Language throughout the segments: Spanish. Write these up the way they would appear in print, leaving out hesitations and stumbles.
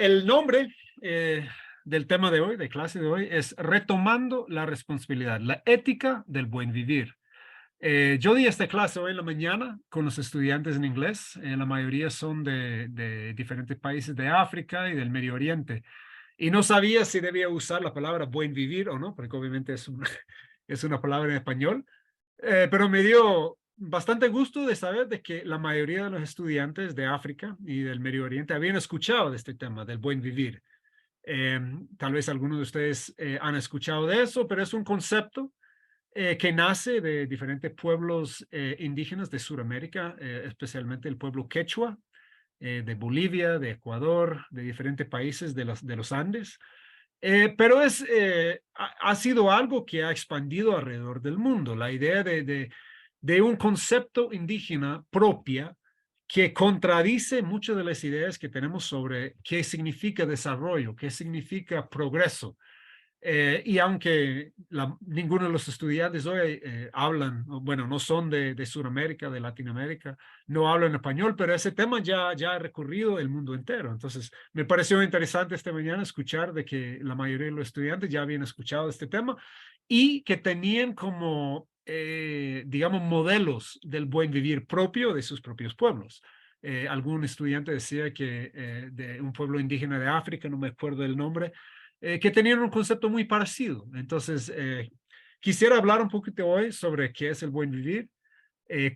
el nombre del tema de hoy, de clase de hoy, es Retomando la responsabilidad, la ética del buen vivir. Yo di esta clase hoy en la mañana con los estudiantes en inglés. La mayoría son de diferentes países de África y del Medio Oriente. Y no sabía si debía usar la palabra buen vivir o no, porque obviamente es una palabra en español. Pero me dio bastante gusto de saber de que la mayoría de los estudiantes de África y del Medio Oriente habían escuchado de este tema, del buen vivir. Tal vez algunos de ustedes han escuchado de eso, pero es un concepto que nace de diferentes pueblos indígenas de Sudamérica, especialmente el pueblo quechua, de Bolivia, de Ecuador, de diferentes países de los Andes. Pero ha sido algo que ha expandido alrededor del mundo, la idea de un concepto indígena propia que contradice muchas de las ideas que tenemos sobre qué significa desarrollo, qué significa progreso. Y aunque ninguno de los estudiantes hoy hablan, bueno, no son de Sudamérica, de Latinoamérica, no hablan español, pero ese tema ya ha recorrido el mundo entero. Entonces, me pareció interesante esta mañana escuchar de que la mayoría de los estudiantes ya habían escuchado este tema y que tenían como, digamos, modelos del buen vivir propio de sus propios pueblos. Algún estudiante decía que de un pueblo indígena de África, no me acuerdo el nombre, que tenían un concepto muy parecido. Entonces, quisiera hablar un poquito hoy sobre qué es el buen vivir,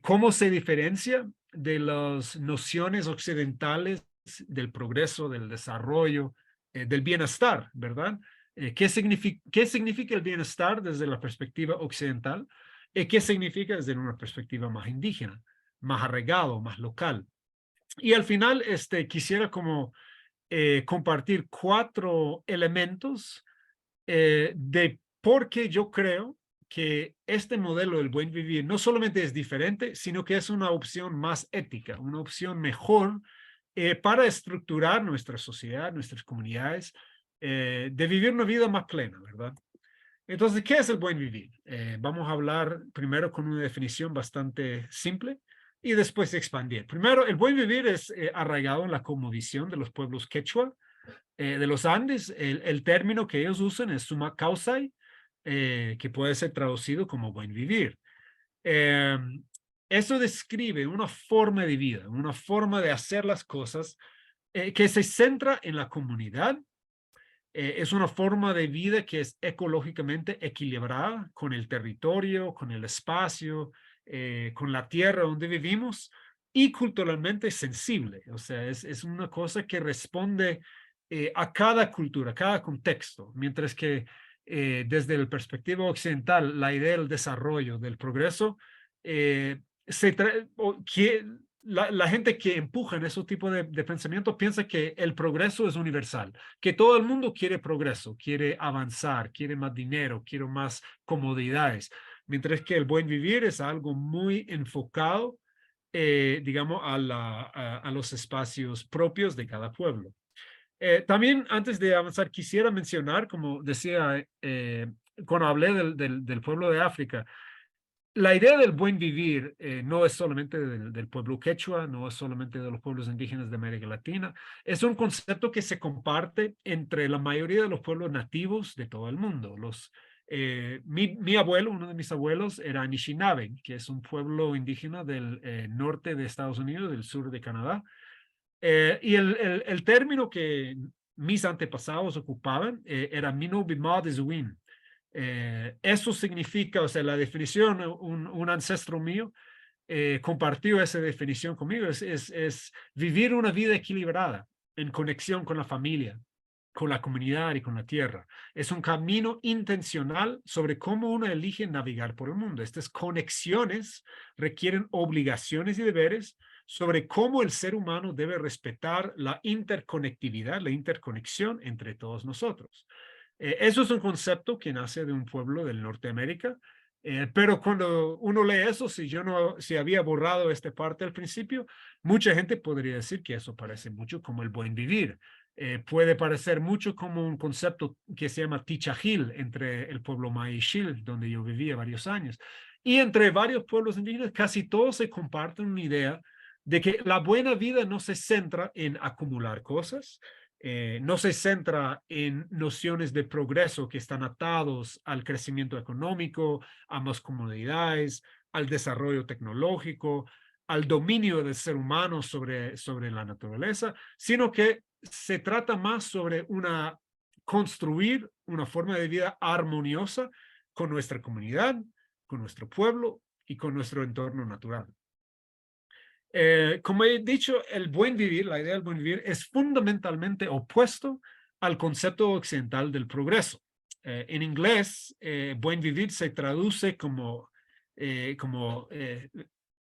cómo se diferencia de las nociones occidentales del progreso, del desarrollo, del bienestar, ¿verdad? ¿Qué significa el bienestar desde la perspectiva occidental? ¿Y qué significa desde una perspectiva más indígena, más arraigado, más local? Y al final, quisiera como compartir 4 elementos de por qué yo creo que este modelo del buen vivir no solamente es diferente, sino que es una opción más ética, una opción mejor para estructurar nuestra sociedad, nuestras comunidades, de vivir una vida más plena, ¿verdad? Entonces, ¿qué es el buen vivir? Vamos a hablar primero con una definición bastante simple y después expandir. Primero, el buen vivir es arraigado en la cosmovisión de los pueblos quechua, de los Andes. El término que ellos usan es suma causai, que puede ser traducido como buen vivir. Eh, Eso describe una forma de vida, una forma de hacer las cosas que se centra en la comunidad. Es una forma de vida que es ecológicamente equilibrada con el territorio, con el espacio, con la tierra donde vivimos y culturalmente sensible. O sea, es una cosa que responde a cada cultura, a cada contexto, mientras que desde la perspectiva occidental, la idea del desarrollo, del progreso, eh, la gente que empuja en ese tipo de pensamiento piensa que el progreso es universal, que todo el mundo quiere progreso, quiere avanzar, quiere más dinero, quiere más comodidades, mientras que el buen vivir es algo muy enfocado, digamos, a los espacios propios de cada pueblo. También antes de avanzar, quisiera mencionar, como decía, cuando hablé del pueblo de África, la idea del buen vivir no es solamente del pueblo quechua, no es solamente de los pueblos indígenas de América Latina, es un concepto que se comparte entre la mayoría de los pueblos nativos de todo el mundo. Mi abuelo, uno de mis abuelos, era Anishinaabe, que es un pueblo indígena del norte de Estados Unidos, del sur de Canadá. Y el término que mis antepasados ocupaban era Minubimadizuin. Eso significa, o sea, la definición, un ancestro mío compartió esa definición conmigo, es vivir una vida equilibrada en conexión con la familia, con la comunidad y con la tierra. Es un camino intencional sobre cómo uno elige navegar por el mundo. Estas conexiones requieren obligaciones y deberes sobre cómo el ser humano debe respetar la interconectividad, la interconexión entre todos nosotros. Eso es un concepto que nace de un pueblo del Norteamérica, pero cuando uno lee eso, si había borrado esta parte al principio, mucha gente podría decir que eso parece mucho como el buen vivir. Puede parecer mucho como un concepto que se llama Tichajil entre el pueblo Maishil, donde yo vivía varios años, y entre varios pueblos indígenas, casi todos se comparten una idea de que la buena vida no se centra en acumular cosas, No se centra en nociones de progreso que están atados al crecimiento económico, a más comodidades, al desarrollo tecnológico, al dominio del ser humano sobre la naturaleza, sino que se trata más sobre construir una forma de vida armoniosa con nuestra comunidad, con nuestro pueblo y con nuestro entorno natural. Como he dicho, el buen vivir, la idea del buen vivir es fundamentalmente opuesto al concepto occidental del progreso. En inglés, buen vivir se traduce eh, como, eh,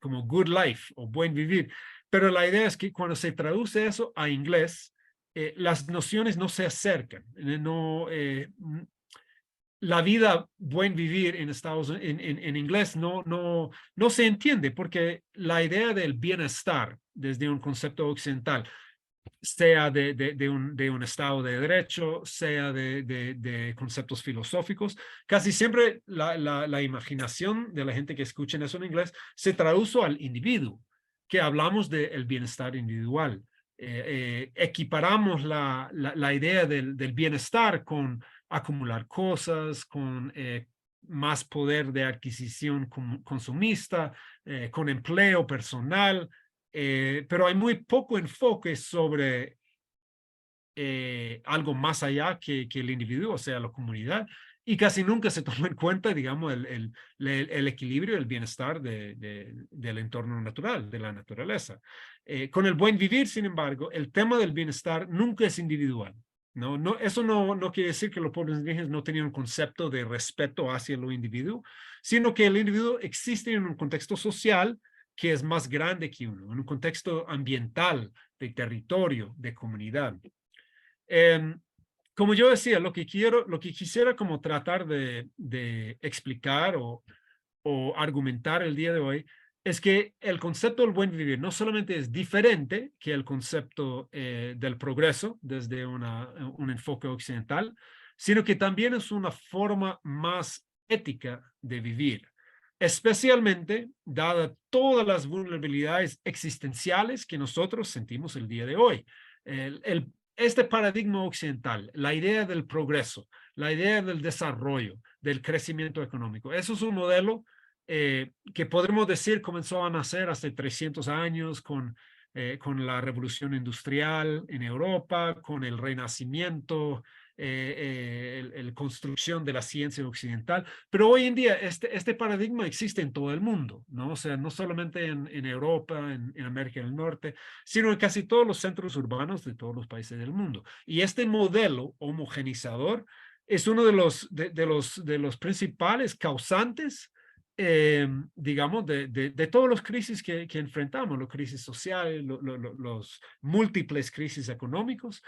como good life o buen vivir, pero la idea es que cuando se traduce eso a inglés, las nociones no se acercan, la vida buen vivir en inglés no se entiende porque la idea del bienestar desde un concepto occidental, sea de un estado de derecho, sea de conceptos filosóficos, casi siempre la imaginación de la gente que escucha eso en inglés se traduce al individuo, que hablamos del bienestar individual. Equiparamos la idea del bienestar con acumular cosas, con más poder de adquisición consumista, con empleo personal, pero hay muy poco enfoque sobre algo más allá que el individuo, o sea, la comunidad, y casi nunca se toma en cuenta, digamos, el equilibrio, el bienestar del entorno natural, de la naturaleza. Con el buen vivir, sin embargo, el tema del bienestar nunca es individual. Eso no quiere decir que los pueblos indígenas no tenían un concepto de respeto hacia lo individuo, sino que el individuo existe en un contexto social que es más grande que uno, en un contexto ambiental, de territorio, de comunidad. Eh, Como yo decía, lo que quisiera como tratar de explicar o argumentar el día de hoy es que el concepto del buen vivir no solamente es diferente que el concepto del progreso desde un enfoque occidental, sino que también es una forma más ética de vivir, especialmente dada todas las vulnerabilidades existenciales que nosotros sentimos el día de hoy. Este paradigma occidental, la idea del progreso, la idea del desarrollo, del crecimiento económico, eso es un modelo que podremos decir comenzó a nacer hace 300 años con la revolución industrial en Europa, con el renacimiento, construcción de la ciencia occidental, pero hoy en día este paradigma existe en todo el mundo, ¿no? O sea, no solamente en Europa, en América del Norte, sino en casi todos los centros urbanos de todos los países del mundo. Y este modelo homogenizador es uno de los principales causantes digamos, de todas las crisis que enfrentamos, las crisis sociales, los múltiples crisis económicos,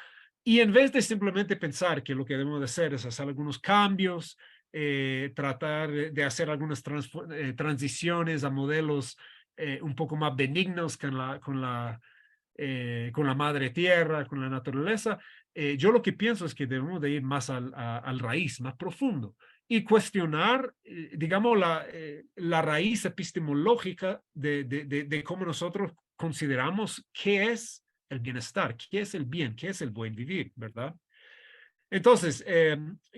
y en vez de simplemente pensar que lo que debemos de hacer es hacer algunos cambios, tratar de hacer algunas transiciones a modelos un poco más benignos con la madre tierra, con la naturaleza, yo lo que pienso es que debemos de ir más al raíz, más profundo y cuestionar, digamos, la raíz epistemológica de cómo nosotros consideramos qué es el bienestar, qué es el bien, qué es el buen vivir, ¿verdad? Entonces,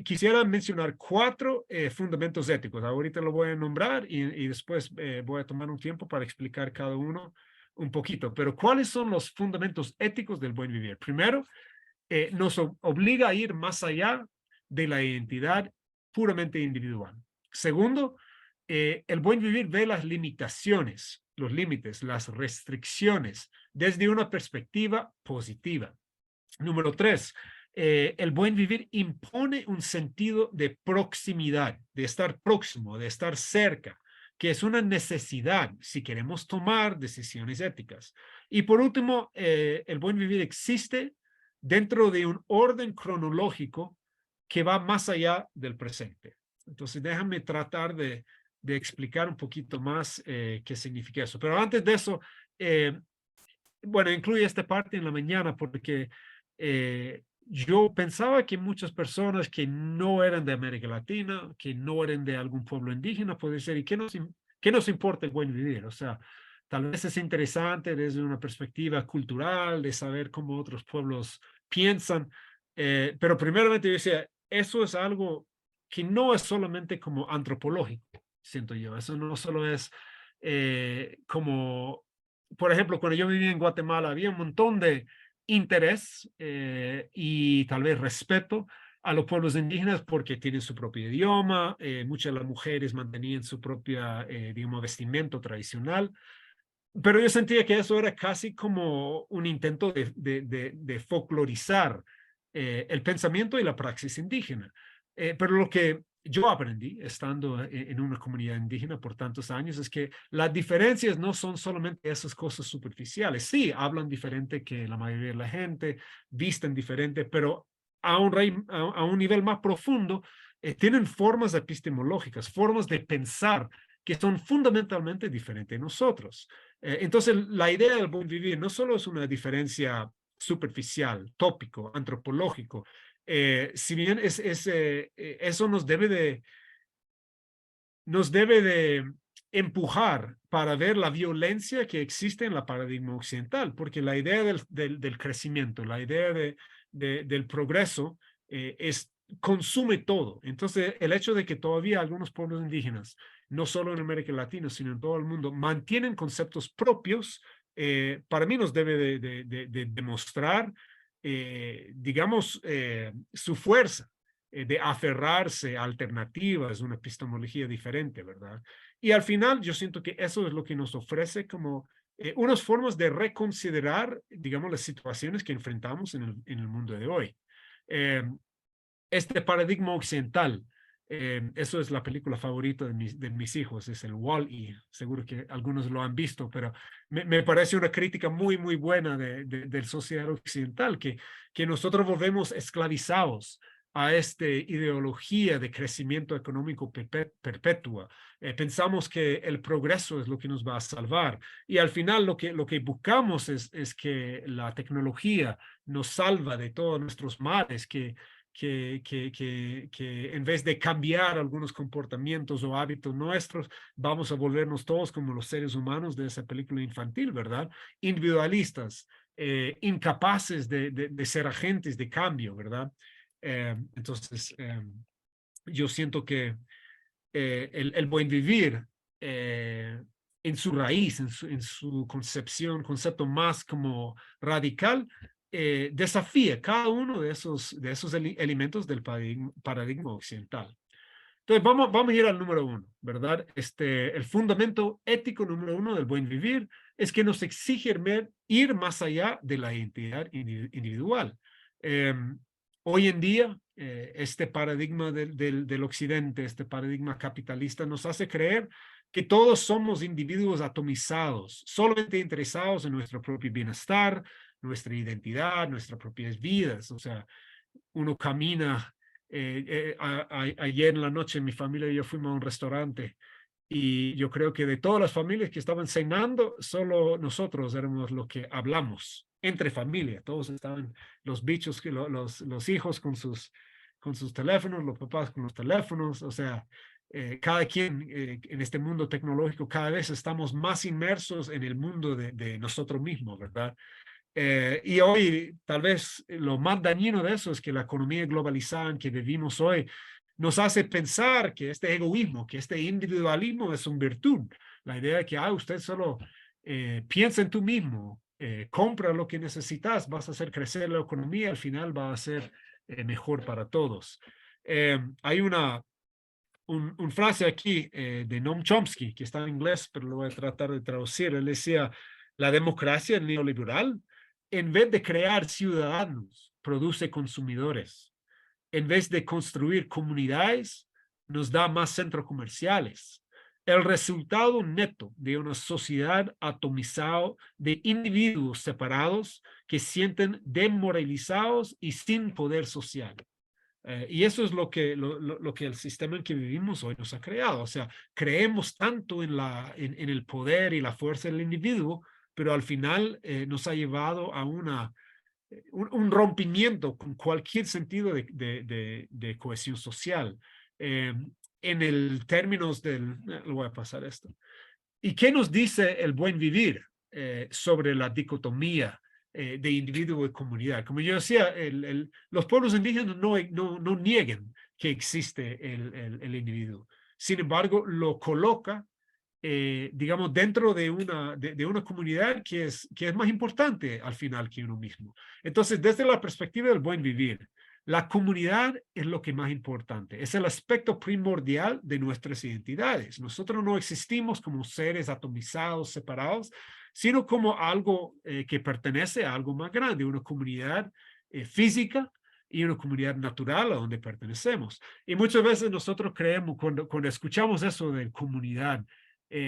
quisiera mencionar cuatro fundamentos éticos. Ahorita lo voy a nombrar y después voy a tomar un tiempo para explicar cada uno un poquito. Pero, ¿cuáles son los fundamentos éticos del buen vivir? Primero, nos obliga a ir más allá de la identidad puramente individual. Segundo, el buen vivir ve las limitaciones, los límites, las restricciones desde una perspectiva positiva. Número tres, el buen vivir impone un sentido de proximidad, de estar próximo, de estar cerca, que es una necesidad si queremos tomar decisiones éticas. Y por último, el buen vivir existe dentro de un orden cronológico que va más allá del presente. Entonces, déjame tratar de explicar un poquito más qué significa eso. Pero antes de eso, bueno, incluye esta parte en la mañana porque yo pensaba que muchas personas que no eran de América Latina, que no eran de algún pueblo indígena, puede ser, ¿y qué nos importa el buen vivir? O sea, tal vez es interesante desde una perspectiva cultural, de saber cómo otros pueblos piensan, pero primeramente yo decía, eso es algo que no es solamente como antropológico, siento yo, eso no solo es como, por ejemplo, cuando yo vivía en Guatemala, había un montón de interés y tal vez respeto a los pueblos indígenas porque tienen su propio idioma, muchas de las mujeres mantenían su propia, digamos, vestimenta tradicional, pero yo sentía que eso era casi como un intento de folclorizar el pensamiento y la praxis indígena. Pero lo que yo aprendí estando en una comunidad indígena por tantos años es que las diferencias no son solamente esas cosas superficiales. Sí, hablan diferente que la mayoría de la gente, visten diferente, pero a un nivel más profundo, tienen formas epistemológicas, formas de pensar que son fundamentalmente diferentes de nosotros. Entonces, la idea del buen vivir no solo es una diferencia superficial, tópico, antropológico, si bien eso nos debe de empujar para ver la violencia que existe en la paradigma occidental, porque la idea del crecimiento, la idea del progreso consume todo. Entonces, el hecho de que todavía algunos pueblos indígenas, no solo en América Latina, sino en todo el mundo, mantienen conceptos propios, para mí nos debe de demostrar, digamos, su fuerza de aferrarse a alternativas, una epistemología diferente, ¿verdad? Y al final yo siento que eso es lo que nos ofrece como unas formas de reconsiderar, digamos, las situaciones que enfrentamos en el mundo de hoy. Eh, este paradigma occidental, eso es la película favorita de mis hijos, es el Wall-E. Seguro que algunos lo han visto, pero me parece una crítica muy, muy buena de la sociedad occidental, que nosotros volvemos esclavizados a esta ideología de crecimiento económico perpetua. Pensamos que el progreso es lo que nos va a salvar y al final lo que buscamos es que la tecnología nos salva de todos nuestros males, que en vez de cambiar algunos comportamientos o hábitos nuestros, vamos a volvernos todos como los seres humanos de esa película infantil, ¿verdad? Individualistas, incapaces de ser agentes de cambio, ¿verdad? Entonces, yo siento que el buen vivir en su raíz, en su concepción, concepto más como radical, desafía cada uno de esos elementos del paradigma occidental. Entonces, vamos a ir al número uno, ¿verdad? El fundamento ético número uno del buen vivir es que nos exige ir más allá de la identidad individual. Eh, Hoy en día, este paradigma del occidente, este paradigma capitalista, nos hace creer que todos somos individuos atomizados, solamente interesados en nuestro propio bienestar, nuestra identidad, nuestras propias vidas. O sea, uno camina. Ayer en la noche mi familia y yo fuimos a un restaurante y yo creo que de todas las familias que estaban cenando, solo nosotros éramos los que hablamos entre familia. Todos estaban los bichos, los hijos con sus teléfonos, los papás con los teléfonos. O sea, cada quien en este mundo tecnológico, cada vez estamos más inmersos en el mundo de nosotros mismos, ¿verdad? Y hoy, tal vez lo más dañino de eso es que la economía globalizada en que vivimos hoy nos hace pensar que este egoísmo, que este individualismo es una virtud. La idea de que usted solo piensa en tú mismo, compra lo que necesitas, vas a hacer crecer la economía, al final va a ser mejor para todos. Hay un frase aquí de Noam Chomsky, que está en inglés, pero lo voy a tratar de traducir. Él decía, la democracia neoliberal, en vez de crear ciudadanos, produce consumidores. En vez de construir comunidades, nos da más centros comerciales. El resultado neto de una sociedad atomizada de individuos separados que sienten demoralizados y sin poder social. Y eso es lo que el sistema en que vivimos hoy nos ha creado. O sea, creemos tanto en el poder y la fuerza del individuo, pero al final nos ha llevado a un rompimiento con cualquier sentido de cohesión social. En el términos lo voy a pasar esto. ¿Y qué nos dice el buen vivir sobre la dicotomía de individuo y comunidad? Como yo decía, los pueblos indígenas no niegan que existe el individuo. Sin embargo, lo coloca, digamos, dentro de una comunidad que es más importante al final que uno mismo. Entonces, desde la perspectiva del buen vivir, la comunidad es lo que más importante, es el aspecto primordial de nuestras identidades. Nosotros no existimos como seres atomizados, separados, sino como algo que pertenece a algo más grande, una comunidad física y una comunidad natural a donde pertenecemos. Y muchas veces nosotros creemos, cuando escuchamos eso de comunidad,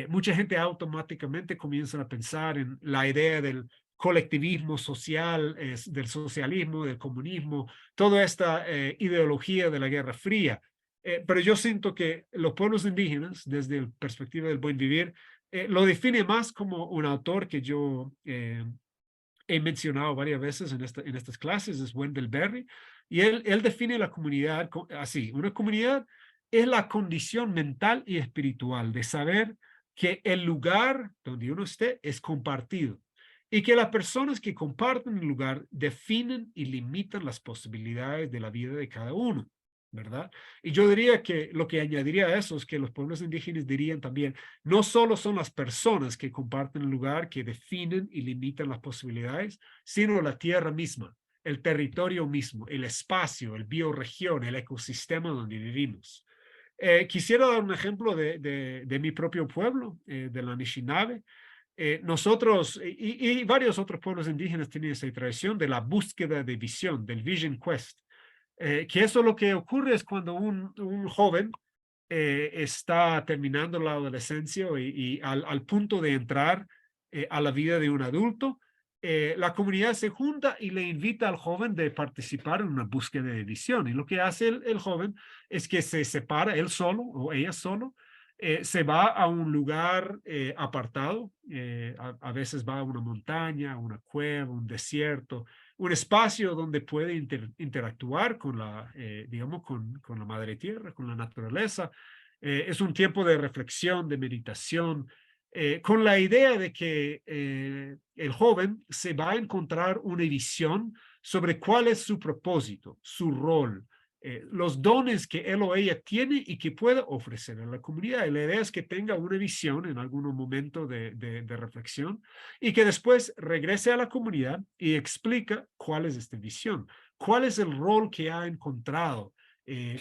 mucha gente automáticamente comienza a pensar en la idea del colectivismo social, del socialismo, del comunismo, toda esta ideología de la Guerra Fría. Pero yo siento que los pueblos indígenas, desde la perspectiva del buen vivir, lo define más como un autor que yo he mencionado varias veces en estas clases, es Wendell Berry, y él define la comunidad así: una comunidad es la condición mental y espiritual de saber que el lugar donde uno esté es compartido y que las personas que comparten el lugar definen y limitan las posibilidades de la vida de cada uno, ¿verdad? Y yo diría que lo que añadiría a eso es que los pueblos indígenas dirían también: no solo son las personas que comparten el lugar que definen y limitan las posibilidades, sino la tierra misma, el territorio mismo, el espacio, el bioregión, el ecosistema donde vivimos. Quisiera dar un ejemplo de mi propio pueblo, de la Anishinaabe. Nosotros y varios otros pueblos indígenas tienen esa tradición de la búsqueda de visión, del Vision Quest. Que eso lo que ocurre es cuando un joven está terminando la adolescencia y al punto de entrar a la vida de un adulto, la comunidad se junta y le invita al joven de participar en una búsqueda de visión. Y lo que hace el joven es que se separa él solo o ella solo, se va a un lugar apartado, a veces va a una montaña, una cueva, un desierto, un espacio donde puede interactuar con digamos, con la madre tierra, con la naturaleza. Es un tiempo de reflexión, de meditación, con la idea de que el joven se va a encontrar una visión sobre cuál es su propósito, su rol, los dones que él o ella tiene y que puede ofrecer a la comunidad. Y la idea es que tenga una visión en algún momento de reflexión y que después regrese a la comunidad y explica cuál es esta visión, cuál es el rol que ha encontrado,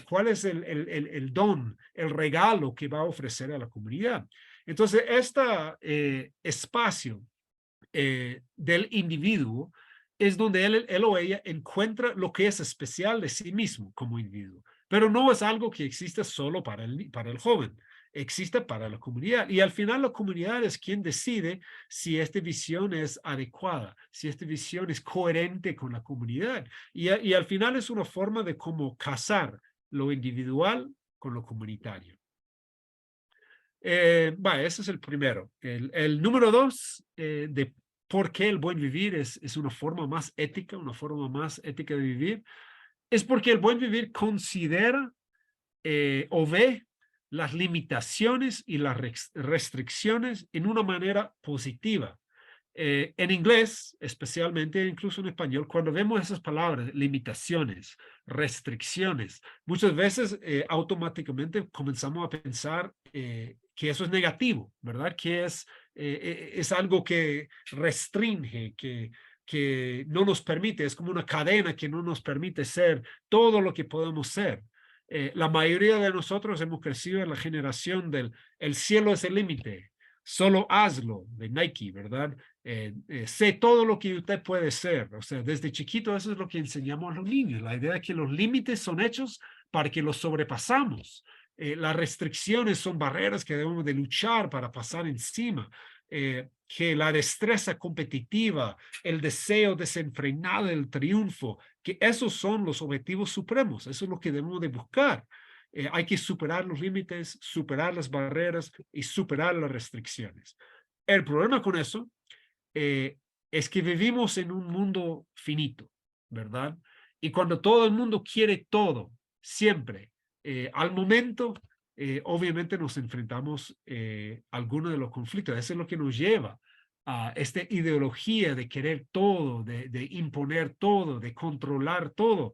cuál es el don, el regalo que va a ofrecer a la comunidad. Entonces, este espacio del individuo es donde él o ella encuentra lo que es especial de sí mismo como individuo, pero no es algo que existe solo para el joven, existe para la comunidad. Y al final la comunidad es quien decide si esta visión es adecuada, si esta visión es coherente con la comunidad. Y al final es una forma de cómo casar lo individual con lo comunitario. Ese es el primero. El número dos, de por qué el buen vivir es una forma más ética, una forma más ética de vivir, es porque el buen vivir considera o ve las limitaciones y las restricciones en una manera positiva. En inglés, especialmente, incluso en español, cuando vemos esas palabras, limitaciones, restricciones, muchas veces automáticamente comenzamos a pensar que eso es negativo, ¿verdad? Que es algo que restringe, que no nos permite, es como una cadena que no nos permite ser todo lo que podemos ser. La mayoría de nosotros hemos crecido en la generación del el cielo es el límite, solo hazlo, de Nike, ¿verdad? Sé todo lo que usted puede ser. O sea, desde chiquito eso es lo que enseñamos a los niños, la idea de que los límites son hechos para que los sobrepasamos. Las restricciones son barreras que debemos de luchar para pasar encima. Que la destreza competitiva, el deseo desenfrenado del triunfo, que esos son los objetivos supremos, eso es lo que debemos de buscar. Hay que superar los límites, superar las barreras y superar las restricciones. El problema con eso es que vivimos en un mundo finito, ¿verdad? Y cuando todo el mundo quiere todo, siempre, al momento, obviamente nos enfrentamos a algunos de los conflictos. Eso es lo que nos lleva a esta ideología de querer todo, de imponer todo, de controlar todo.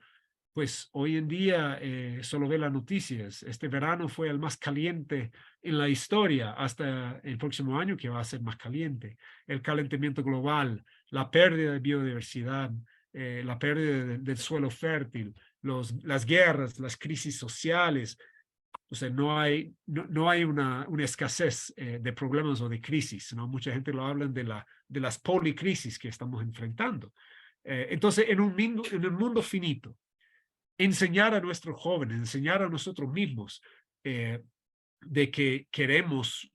Pues hoy en día solo ve las noticias. Este verano fue el más caliente en la historia hasta el próximo año que va a ser más caliente. El calentamiento global, la pérdida de biodiversidad, la pérdida del suelo fértil, las guerras, las crisis sociales. O sea, no hay una escasez de problemas o de crisis, ¿no? Mucha gente lo habla de las policrisis que estamos enfrentando. Entonces, en un mundo finito, enseñar a nuestros jóvenes, enseñar a nosotros mismos de que queremos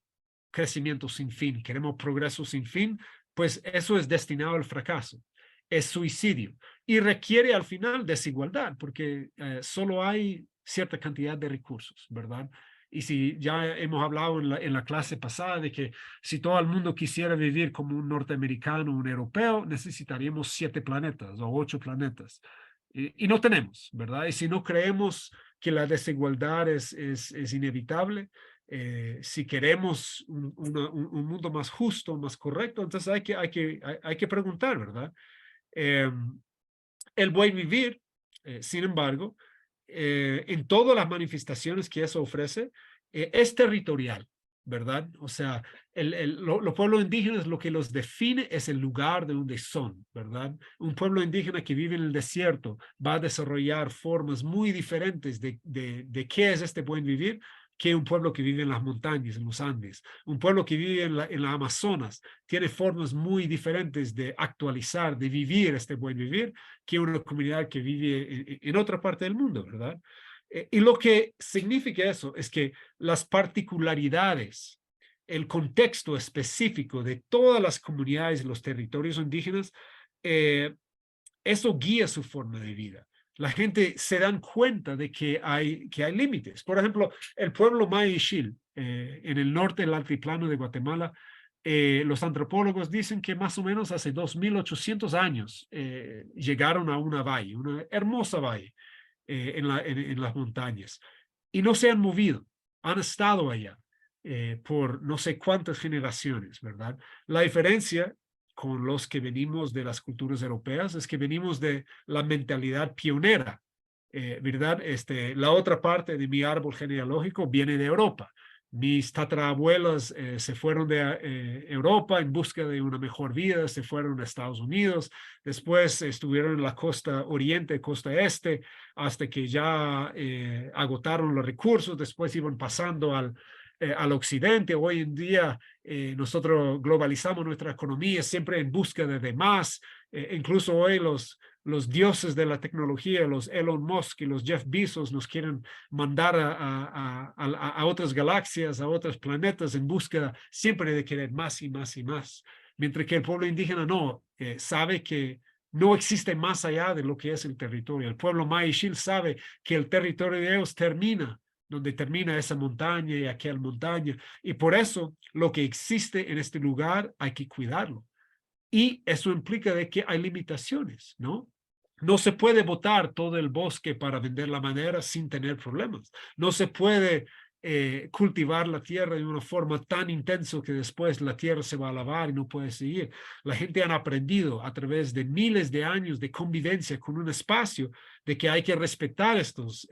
crecimiento sin fin, queremos progreso sin fin, pues eso es destinado al fracaso, es suicidio y requiere al final desigualdad, porque solo hay cierta cantidad de recursos, ¿verdad? Y si ya hemos hablado en la clase pasada de que si todo el mundo quisiera vivir como un norteamericano, un europeo, necesitaríamos 7 planetas o 8 planetas. Y no tenemos, ¿verdad? Y si no creemos que la desigualdad es inevitable, si queremos un mundo más justo, más correcto, entonces hay que preguntar, ¿verdad? Eh, el buen vivir, sin embargo, en todas las manifestaciones que eso ofrece, es territorial, ¿verdad? O sea, los pueblos indígenas lo que los define es el lugar de donde son, ¿verdad? Un pueblo indígena que vive en el desierto va a desarrollar formas muy diferentes de qué es este buen vivir que un pueblo que vive en las montañas, en los Andes. Un pueblo que vive en la Amazonas tiene formas muy diferentes de actualizar, de vivir este buen vivir, que una comunidad que vive en otra parte del mundo, ¿verdad? Y lo que significa eso es que las particularidades, el contexto específico de todas las comunidades, los territorios indígenas, eso guía su forma de vida. La gente se dan cuenta de que hay límites. Por ejemplo, el pueblo Maya Ixil, en el norte del altiplano de Guatemala, los antropólogos dicen que más o menos hace 2.800 años llegaron a una valle, una hermosa valle en las montañas, y no se han movido, han estado allá por no sé cuántas generaciones, ¿verdad? La diferencia con los que venimos de las culturas europeas es que venimos de la mentalidad pionera, ¿verdad? La otra parte de mi árbol genealógico viene de Europa. Mis tatarabuelas se fueron de Europa en busca de una mejor vida, se fueron a Estados Unidos, después estuvieron en la costa oriente, costa este, hasta que ya agotaron los recursos, después iban pasando al occidente. Hoy en día nosotros globalizamos nuestra economía siempre en busca de más. Incluso hoy los dioses de la tecnología, los Elon Musk y los Jeff Bezos nos quieren mandar a otras galaxias, a otros planetas en busca siempre de querer más y más y más. Mientras que el pueblo indígena no, sabe que no existe más allá de lo que es el territorio. El pueblo Maya Ixil sabe que el territorio de ellos termina donde termina esa montaña y aquella montaña. Y por eso lo que existe en este lugar hay que cuidarlo. Y eso implica de que hay limitaciones, ¿no? No se puede botar todo el bosque para vender la madera sin tener problemas. No se puede cultivar la tierra de una forma tan intensa que después la tierra se va a lavar y no puede seguir. La gente ha aprendido a través de miles de años de convivencia con un espacio de que hay que respetar estos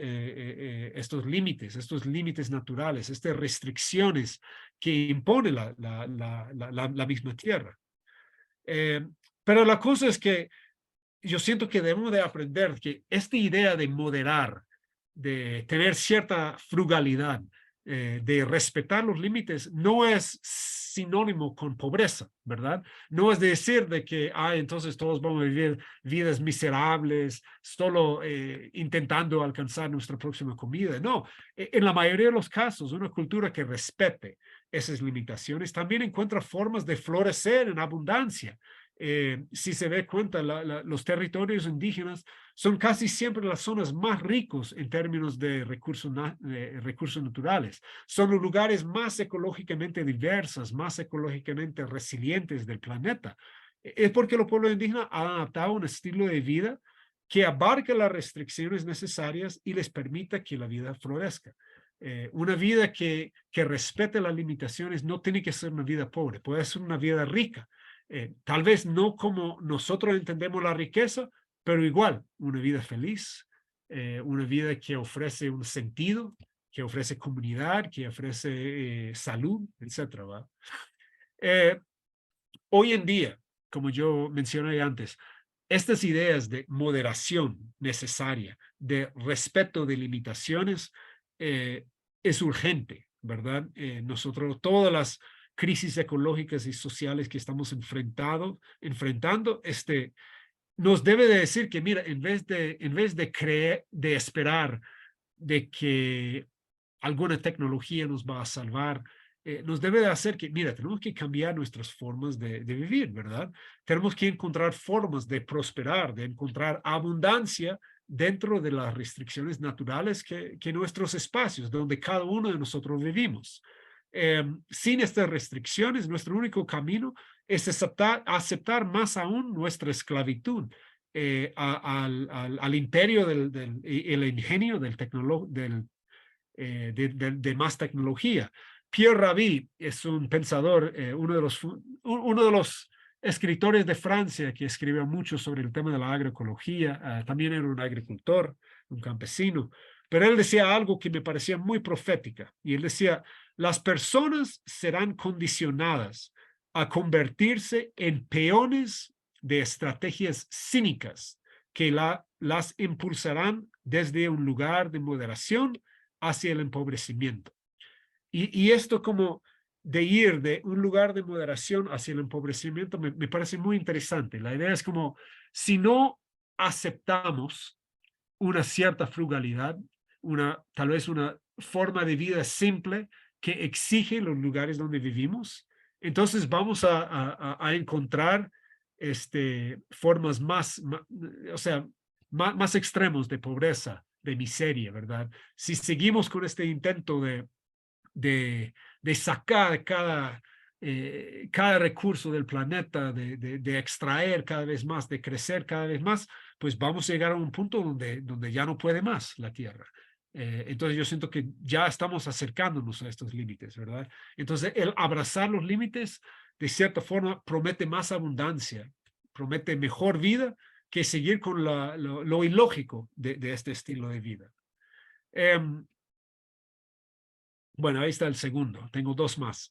límites naturales, estas restricciones que impone la misma tierra. Eh, pero la cosa es que yo siento que debemos de aprender que esta idea de moderar, de tener cierta frugalidad, de respetar los límites, no es sinónimo con pobreza, ¿verdad? No es decir de que, entonces todos vamos a vivir vidas miserables, solo intentando alcanzar nuestra próxima comida. No, en la mayoría de los casos, una cultura que respete esas limitaciones también encuentra formas de florecer en abundancia. Si se ve cuenta, los territorios indígenas son casi siempre las zonas más ricos en términos de recursos naturales. Son los lugares más ecológicamente diversos, más ecológicamente resilientes del planeta. Es porque los pueblos indígenas han adaptado un estilo de vida que abarca las restricciones necesarias y les permita que la vida florezca. Una vida que respete las limitaciones no tiene que ser una vida pobre, puede ser una vida rica. Tal vez no como nosotros entendemos la riqueza, pero igual una vida feliz, una vida que ofrece un sentido, que ofrece comunidad, que ofrece salud, etcétera, ¿va? Eh, Hoy en día, como yo mencioné antes, estas ideas de moderación necesaria, de respeto de limitaciones, eh, es urgente, ¿verdad? Nosotros, todas las crisis ecológicas y sociales que estamos enfrentando, nos debe de decir que, mira, en vez de creer, de esperar de que alguna tecnología nos va a salvar, nos debe de hacer que, mira, tenemos que cambiar nuestras formas de vivir, ¿verdad? Tenemos que encontrar formas de prosperar, de encontrar abundancia dentro de las restricciones naturales que nuestros espacios, donde cada uno de nosotros vivimos. Sin estas restricciones, nuestro único camino es aceptar más aún nuestra esclavitud al imperio el ingenio de más tecnología. Pierre Rabhi es un pensador, uno de los escritores de Francia que escribió mucho sobre el tema de la agroecología. También era un agricultor, un campesino, pero él decía algo que me parecía muy profética, y él decía, las personas serán condicionadas a convertirse en peones de estrategias cínicas que las impulsarán desde un lugar de moderación hacia el empobrecimiento. Y esto como de ir de un lugar de moderación hacia el empobrecimiento me parece muy interesante. La idea es como, si no aceptamos una cierta frugalidad, tal vez una forma de vida simple que exige los lugares donde vivimos, entonces vamos a encontrar formas o sea, más extremos de pobreza, de miseria, ¿verdad? Si seguimos con este intento de sacar cada recurso del planeta, de extraer cada vez más, de crecer cada vez más, pues vamos a llegar a un punto donde ya no puede más la Tierra. Entonces yo siento que ya estamos acercándonos a estos límites, ¿verdad? Entonces el abrazar los límites, de cierta forma, promete más abundancia, promete mejor vida que seguir con lo ilógico de este estilo de vida. Bueno, ahí está el segundo. Tengo dos más.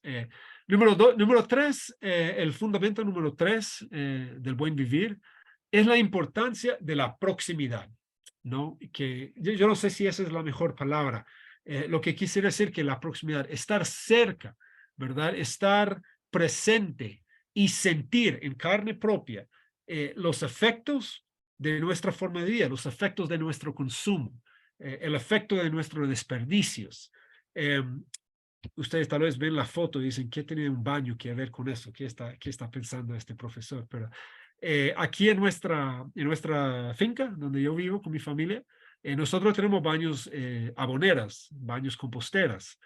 Número tres, el fundamento número tres del buen vivir es la importancia de la proximidad, ¿no? Que yo no sé si esa es la mejor palabra. Lo que quisiera decir que la proximidad, estar cerca, ¿verdad? Estar presente y sentir en carne propia los efectos de nuestra forma de vida, los efectos de nuestro consumo, el efecto de nuestros desperdicios. Eh, Ustedes tal vez ven la foto y dicen, ¿qué tiene un baño que ver con eso? ¿Qué está pensando este profesor? Pero aquí en nuestra finca, donde yo vivo con mi familia, nosotros tenemos baños aboneras, baños composteras.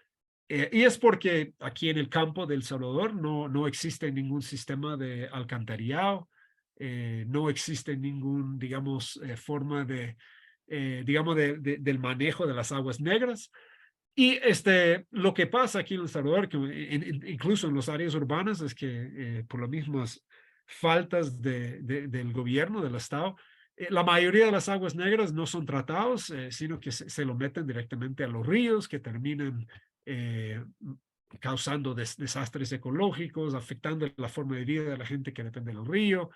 Y es porque aquí en el campo del Salvador no existe ningún sistema de alcantarillado, no existe ningún, digamos, forma digamos, del manejo de las aguas negras. Y lo que pasa aquí en El Salvador, que incluso en las áreas urbanas, es que por las mismas faltas del gobierno, del Estado, la mayoría de las aguas negras no son tratados, sino que se lo meten directamente a los ríos, que terminan eh, causando desastres ecológicos, afectando la forma de vida de la gente que depende del río,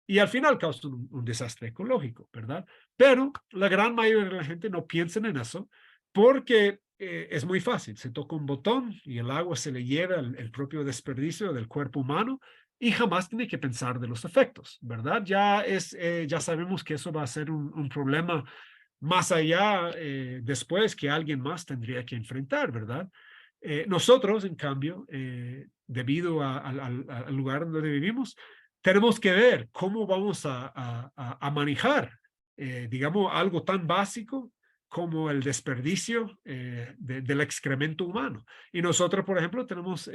y al final causan un desastre ecológico, ¿verdad? Pero la gran mayoría de la gente no piensa en eso porque es muy fácil. Se toca un botón y el agua se le lleva el propio desperdicio del cuerpo humano y jamás tiene que pensar de los efectos, ¿verdad? Ya sabemos que eso va a ser un problema más allá después que alguien más tendría que enfrentar, ¿verdad? Nosotros, en cambio, debido al lugar donde vivimos, tenemos que ver cómo vamos a manejar, digamos, algo tan básico como el desperdicio del excremento humano. Y nosotros, por ejemplo, tenemos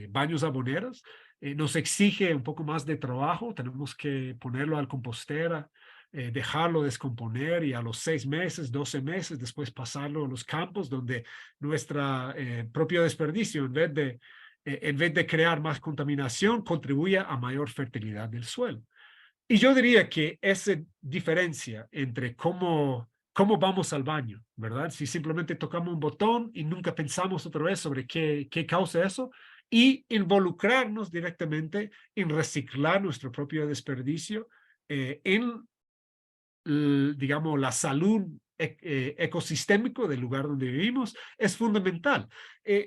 baños aboneros. Nos exige un poco más de trabajo, tenemos que ponerlo al compostera, dejarlo descomponer y a los 6 meses, 12 meses, después pasarlo a los campos donde nuestra propio desperdicio, en vez de crear más contaminación, contribuye a mayor fertilidad del suelo. Y yo diría que esa diferencia entre cómo vamos al baño, ¿verdad? Si simplemente tocamos un botón y nunca pensamos otra vez sobre qué causa eso, y involucrarnos directamente en reciclar nuestro propio desperdicio en, digamos, la salud ecosistémico del lugar donde vivimos es fundamental.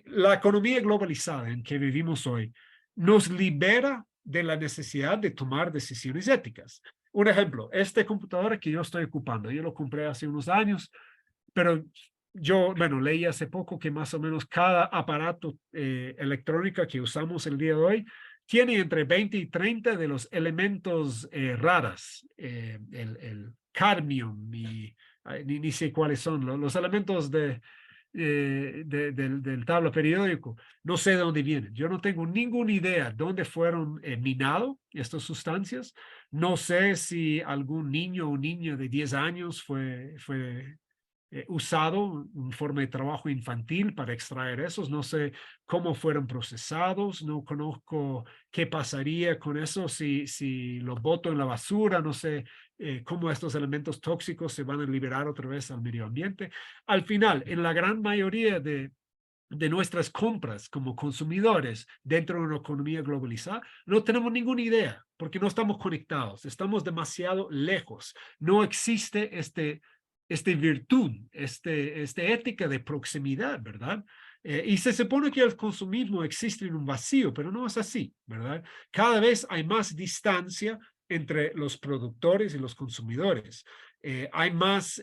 La economía globalizada en que vivimos hoy nos libera de la necesidad de tomar decisiones éticas. Un ejemplo, este computador que yo estoy ocupando, yo lo compré hace unos años, pero yo, bueno, leí hace poco que más o menos cada aparato electrónico que usamos el día de hoy tiene entre 20 y 30 de los elementos raras, el cadmium y ni sé cuáles son, los elementos del tabla periódico. No sé de dónde vienen. Yo no tengo ninguna idea dónde fueron minados estas sustancias. No sé si algún niño o niña de 10 años fue usado en forma de trabajo infantil para extraer esos. No sé cómo fueron procesados, no conozco qué pasaría con eso si lo boto en la basura, no sé cómo estos elementos tóxicos se van a liberar otra vez al medio ambiente. Al final, en la gran mayoría de nuestras compras como consumidores dentro de una economía globalizada, no tenemos ninguna idea porque no estamos conectados, estamos demasiado lejos. No existe virtud, ética de proximidad, ¿verdad? Y se supone que el consumismo existe en un vacío, pero no es así, ¿verdad? Cada vez hay más distancia entre los productores y los consumidores. Hay más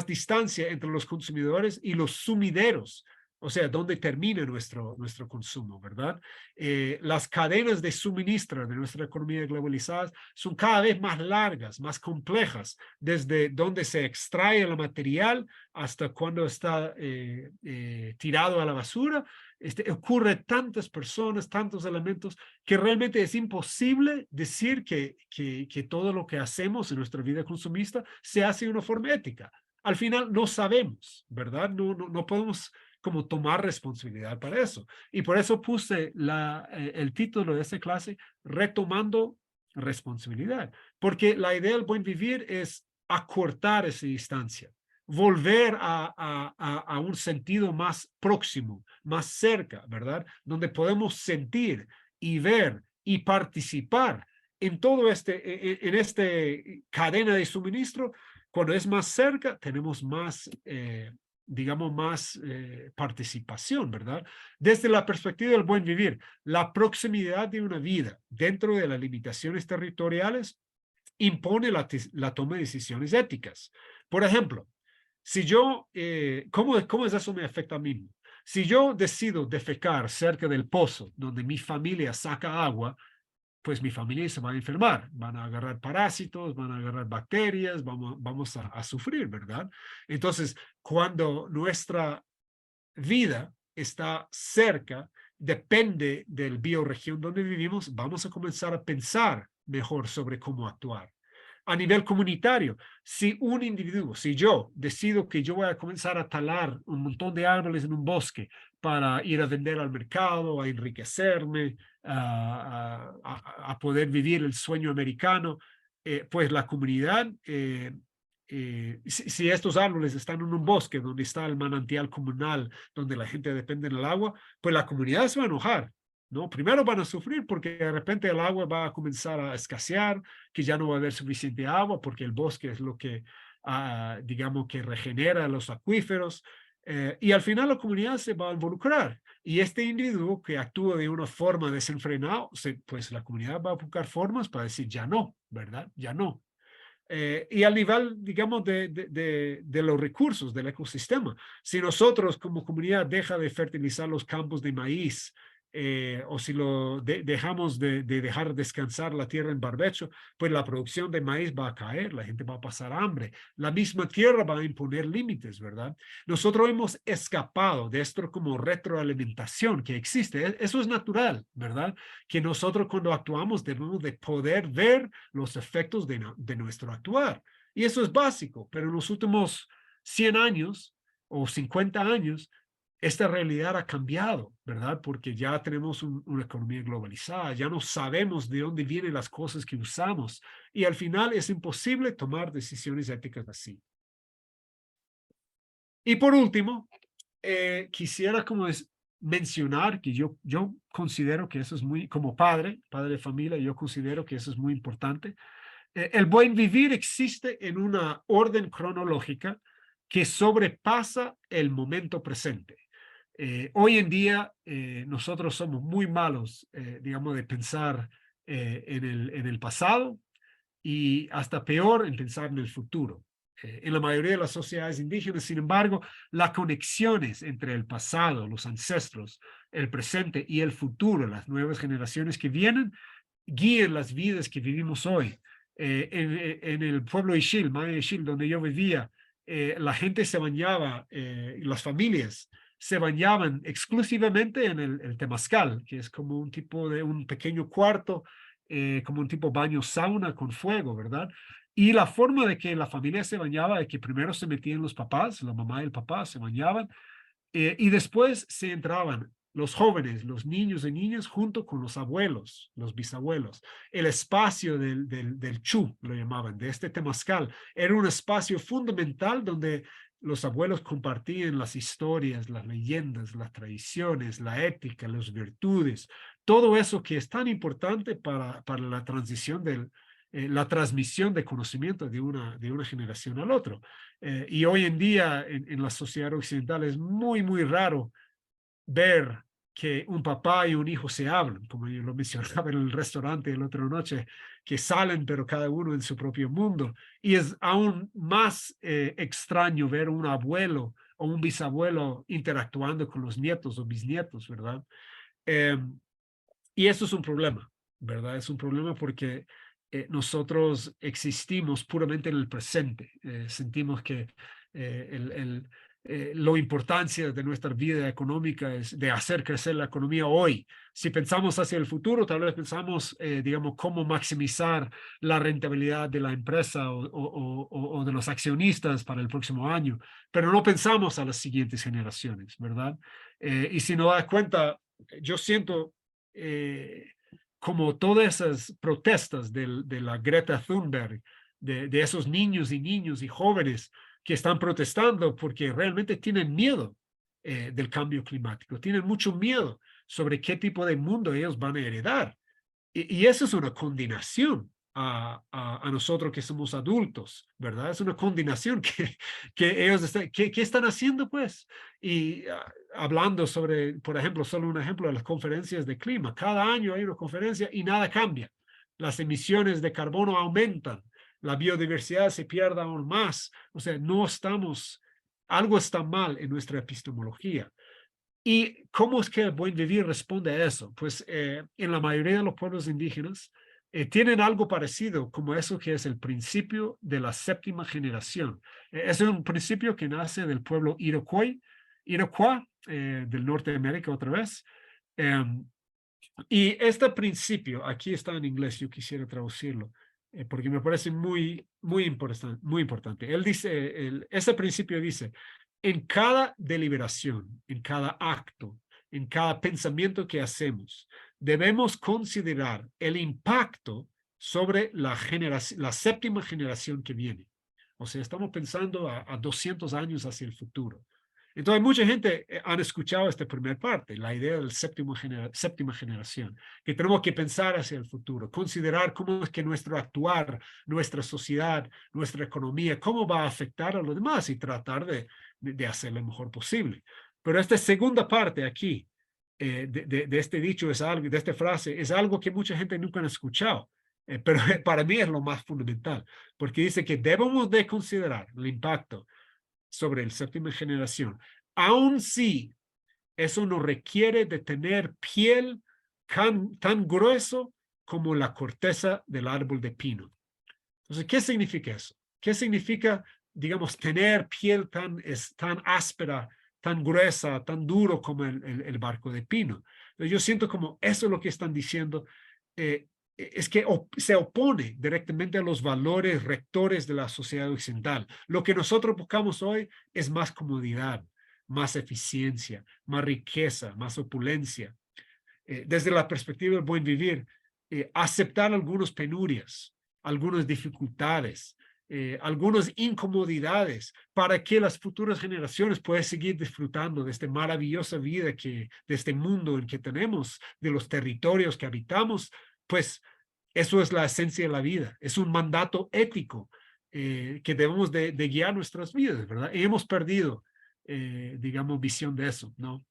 distancia entre los consumidores y los sumideros, o sea, dónde termina nuestro consumo, ¿verdad? Las cadenas de suministro de nuestra economía globalizada son cada vez más largas, más complejas, desde donde se extrae el material hasta cuando está tirado a la basura. Ocurre tantas personas, tantos elementos, que realmente es imposible decir que todo lo que hacemos en nuestra vida consumista se hace de una forma ética. Al final no sabemos, ¿verdad? No podemos como tomar responsabilidad para eso. Y por eso puse el título de esta clase, Retomando Responsabilidad, porque la idea del buen vivir es acortar esa distancia, volver a un sentido más próximo, más cerca, ¿verdad? Donde podemos sentir y ver y participar en todo en este cadena de suministro. Cuando es más cerca, tenemos más digamos, más participación, ¿verdad? Desde la perspectiva del buen vivir, la proximidad de una vida dentro de las limitaciones territoriales impone la toma de decisiones éticas. Por ejemplo, si yo, ¿cómo es eso me afecta a mí? Si yo decido defecar cerca del pozo donde mi familia saca agua, pues mi familia se va a enfermar, van a agarrar parásitos, van a agarrar bacterias, vamos a sufrir, ¿verdad? Entonces, cuando nuestra vida está cerca, depende del bioregión donde vivimos, vamos a comenzar a pensar mejor sobre cómo actuar. A nivel comunitario, si un individuo, si yo decido que yo voy a comenzar a talar un montón de árboles en un bosque para ir a vender al mercado, a enriquecerme, a poder vivir el sueño americano, pues la comunidad, si estos árboles están en un bosque donde está el manantial comunal, donde la gente depende del agua, pues la comunidad se va a enojar, ¿no? Primero van a sufrir porque de repente el agua va a comenzar a escasear, que ya no va a haber suficiente agua porque el bosque es lo que, digamos, que regenera los acuíferos. Y al final la comunidad se va a involucrar. Y este individuo que actúa de una forma desenfrenada, pues la comunidad va a buscar formas para decir ya no, ¿verdad? Ya no. Y al nivel, digamos, de los recursos del ecosistema. Si nosotros como comunidad deja de fertilizar los campos de maíz o si lo dejamos de dejar descansar la tierra en barbecho, pues la producción de maíz va a caer, la gente va a pasar hambre, la misma tierra va a imponer límites, ¿verdad? Nosotros hemos escapado de esto como retroalimentación que existe. Eso es natural, ¿verdad? Que nosotros cuando actuamos debemos de poder ver los efectos de nuestro actuar. Y eso es básico, pero en los últimos 100 años o 50 años, esta realidad ha cambiado, ¿verdad? Porque ya tenemos una economía globalizada, ya no sabemos de dónde vienen las cosas que usamos y al final es imposible tomar decisiones éticas así. Y por último, quisiera como es mencionar que yo considero que eso es muy, como padre de familia, yo considero que eso es muy importante. El buen vivir existe en una orden cronológica que sobrepasa el momento presente. Hoy en día nosotros somos muy malos, digamos, de pensar en el pasado y hasta peor en pensar en el futuro. En la mayoría de las sociedades indígenas, sin embargo, las conexiones entre el pasado, los ancestros, el presente y el futuro, las nuevas generaciones que vienen, guían las vidas que vivimos hoy. En el pueblo Ixil, Maya Ixil, donde yo vivía, la gente se bañaba, las familias se bañaban exclusivamente en el temazcal, que es como un tipo de un pequeño cuarto, como un tipo baño sauna con fuego, ¿verdad? Y la forma de que la familia se bañaba es que primero se metían los papás, la mamá y el papá se bañaban, y después se entraban los jóvenes, los niños y niñas, junto con los abuelos, los bisabuelos. El espacio del chu, lo llamaban, de este temazcal, era un espacio fundamental donde los abuelos compartían las historias, las leyendas, las tradiciones, la ética, las virtudes, todo eso que es tan importante para la transición la transmisión de conocimiento de una generación al otro. Y hoy en día en la sociedad occidental es muy, muy raro ver que un papá y un hijo se hablan, como yo lo mencionaba en el restaurante la otra noche, que salen pero cada uno en su propio mundo. Y es aún más extraño ver un abuelo o un bisabuelo interactuando con los nietos o bisnietos, ¿verdad? Eh, y eso es un problema, ¿verdad? Es un problema porque nosotros existimos puramente en el presente. Sentimos que la importancia de nuestra vida económica es de hacer crecer la economía hoy. Si pensamos hacia el futuro, tal vez pensamos, digamos, cómo maximizar la rentabilidad de la empresa o de los accionistas para el próximo año, pero no pensamos a las siguientes generaciones, ¿verdad? Y si no das cuenta, yo siento eh, como todas esas protestas de la Greta Thunberg, de esos niños y jóvenes que están protestando porque realmente tienen miedo del cambio climático, tienen mucho miedo sobre qué tipo de mundo ellos van a heredar. Y eso es una condenación a nosotros que somos adultos, ¿verdad? Es una condenación que ellos están, ¿qué están haciendo pues? Y hablando sobre, por ejemplo, solo un ejemplo de las conferencias de clima. Cada año hay una conferencia y nada cambia. Las emisiones de carbono aumentan, la biodiversidad se pierde aún más. O sea, no estamos, algo está mal en nuestra epistemología. ¿Y cómo es que el buen vivir responde a eso? Pues en la mayoría de los pueblos indígenas tienen algo parecido como eso que es el principio de la séptima generación. Es un principio que nace del pueblo Iroquois, del norte de América otra vez. Em, y este principio, aquí está en inglés, yo quisiera traducirlo, porque me parece muy, muy importante, muy importante. Él dice, ese principio dice, en cada deliberación, en cada acto, en cada pensamiento que hacemos, debemos considerar el impacto sobre la séptima generación que viene. O sea, estamos pensando a 200 años hacia el futuro. Entonces, mucha gente han escuchado esta primera parte, la idea del séptima generación, que tenemos que pensar hacia el futuro, considerar cómo es que nuestro actuar, nuestra sociedad, nuestra economía, cómo va a afectar a los demás y tratar de hacer lo mejor posible. Pero esta segunda parte aquí, de este dicho, es algo, de esta frase, es algo que mucha gente nunca ha escuchado. Pero para mí es lo más fundamental, porque dice que debemos de considerar el impacto sobre la séptima generación, aun si eso no requiere de tener piel tan grueso como la corteza del árbol de pino. Entonces, ¿qué significa eso? ¿Qué significa, digamos, tener piel tan áspera, tan gruesa, tan duro como el barco de pino? Entonces, yo siento como eso es lo que están diciendo, es que se opone directamente a los valores rectores de la sociedad occidental. Lo que nosotros buscamos hoy es más comodidad, más eficiencia, más riqueza, más opulencia. Desde la perspectiva del buen vivir, aceptar algunas penurias, algunas dificultades, algunas incomodidades para que las futuras generaciones puedan seguir disfrutando de esta maravillosa vida de este mundo en que tenemos, de los territorios que habitamos, pues eso es la esencia de la vida, es un mandato ético que debemos de guiar nuestras vidas, ¿verdad? Y hemos perdido, digamos, visión de eso, ¿no?